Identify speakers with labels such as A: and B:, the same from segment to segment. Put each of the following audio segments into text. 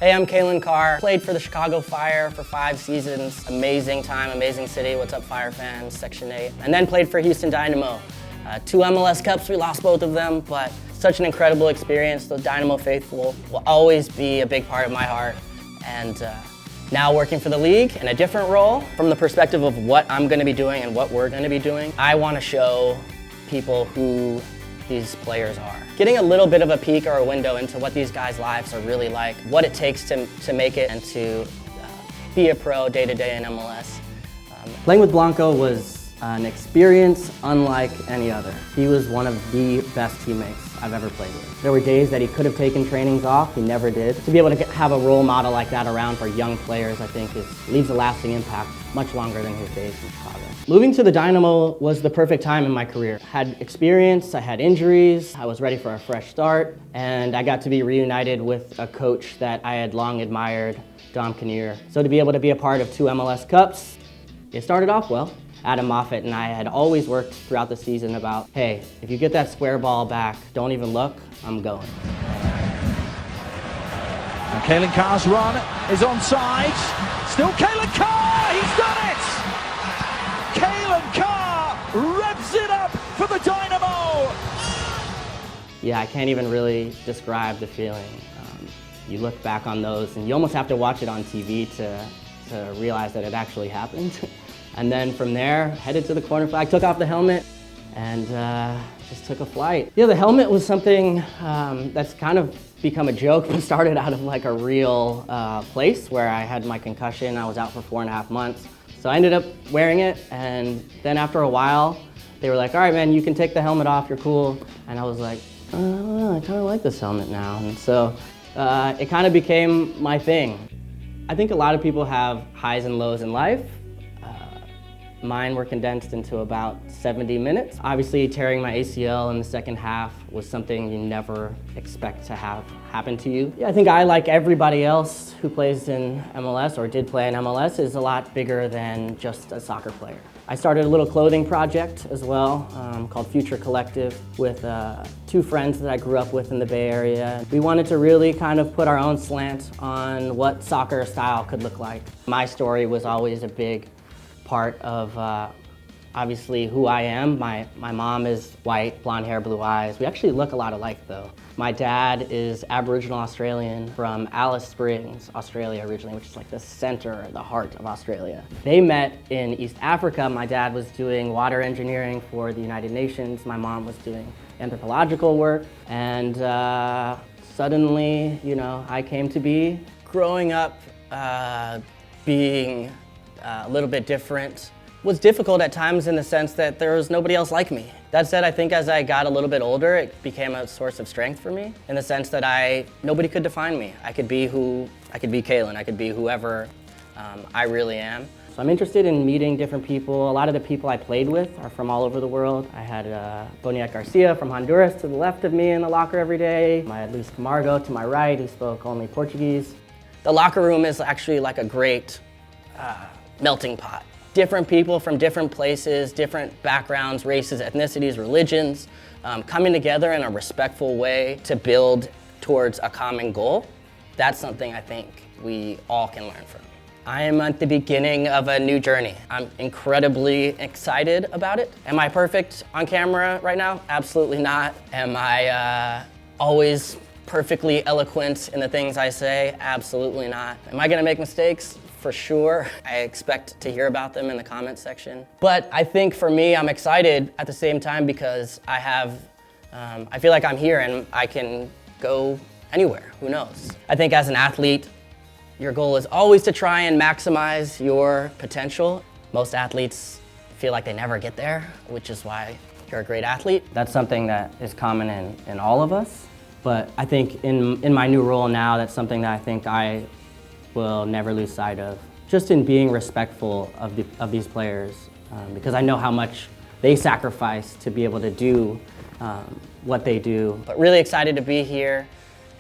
A: Hey, I'm Calen Carr. Played for the Chicago Fire for 5 seasons. Amazing time, amazing city. What's up, Fire fans? Section 8. And then played for Houston Dynamo. 2 MLS Cups, we lost both of them, but such an incredible experience. The Dynamo faithful will always be a big part of my heart. And now working for the league in a different role, from the perspective of what I'm gonna be doing and what we're gonna be doing, I wanna show people who these players are. Getting a little bit of a peek or a window into what these guys' lives are really like, what it takes to make it and to be a pro day-to-day in MLS.
B: Playing with Blanco was an experience unlike any other. He was one of the best teammates I've ever played with. There were days that he could have taken trainings off, he never did. To be able to have a role model like that around for young players, I think leaves a lasting impact much longer than his days in Chicago. Moving to the Dynamo was the perfect time in my career. Had experience, I had injuries, I was ready for a fresh start, and I got to be reunited with a coach that I had long admired, Dom Kinnear. So to be able to be a part of 2 MLS Cups, it started off well. Adam Moffett and I had always worked throughout the season about, hey, if you get that square ball back, don't even look, I'm going.
C: And Calen Carr's run is onside. Still Calen Carr, he's done it! Calen Carr revs it up for the Dynamo!
B: Yeah, I can't even really describe the feeling. You look back on those and you almost have to watch it on TV to realize that it actually happened. And then from there, headed to the corner flag, took off the helmet, and just took a flight. Yeah, the helmet was something that's kind of become a joke, but started out of like a real place where I had my concussion. I was out for 4.5 months. So I ended up wearing it, and then after a while, they were like, all right, man, you can take the helmet off, you're cool. And I was like, I don't know, I kind of like this helmet now. And so it kind of became my thing. I think a lot of people have highs and lows in life. Mine were condensed into about 70 minutes. Obviously, tearing my ACL in the second half was something you never expect to have happen to you. Yeah, I think I, like everybody else who plays in MLS or did play in MLS, is a lot bigger than just a soccer player. I started a little clothing project as well called Future Collective with 2 friends that I grew up with in the Bay Area. We wanted to really kind of put our own slant on what soccer style could look like. My story was always a big part of obviously who I am. My mom is white, blonde hair, blue eyes. We actually look a lot alike though. My dad is Aboriginal Australian from Alice Springs, Australia originally, which is like the center, the heart of Australia. They met in East Africa. My dad was doing water engineering for the United Nations. My mom was doing anthropological work. And suddenly, you know, I came to be.
A: Growing up, being a little bit different was difficult at times in the sense that there was nobody else like me. That said, I think as I got a little bit older, it became a source of strength for me in the sense that nobody could define me. I could be Calen, I could be whoever I really am.
B: So I'm interested in meeting different people. A lot of the people I played with are from all over the world. I had Boniek Garcia from Honduras to the left of me in the locker every day. I had Luis Camargo to my right, who spoke only Portuguese.
A: The locker room is actually like a great melting pot. Different people from different places, different backgrounds, races, ethnicities, religions, coming together in a respectful way to build towards a common goal. That's something I think we all can learn from. I am at the beginning of a new journey. I'm incredibly excited about it. Am I perfect on camera right now? Absolutely not. Am I always perfectly eloquent in the things I say? Absolutely not. Am I gonna make mistakes? For sure. I expect to hear about them in the comments section. But I think for me, I'm excited at the same time because I feel like I'm here and I can go anywhere, who knows? I think as an athlete, your goal is always to try and maximize your potential. Most athletes feel like they never get there, which is why you're a great athlete.
B: That's something that is common in all of us. But I think in my new role now, that's something that I think I will never lose sight of. Just in being respectful of these players, because I know how much they sacrifice to be able to do what they do.
A: But really excited to be here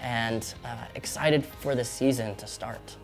A: and excited for the season to start.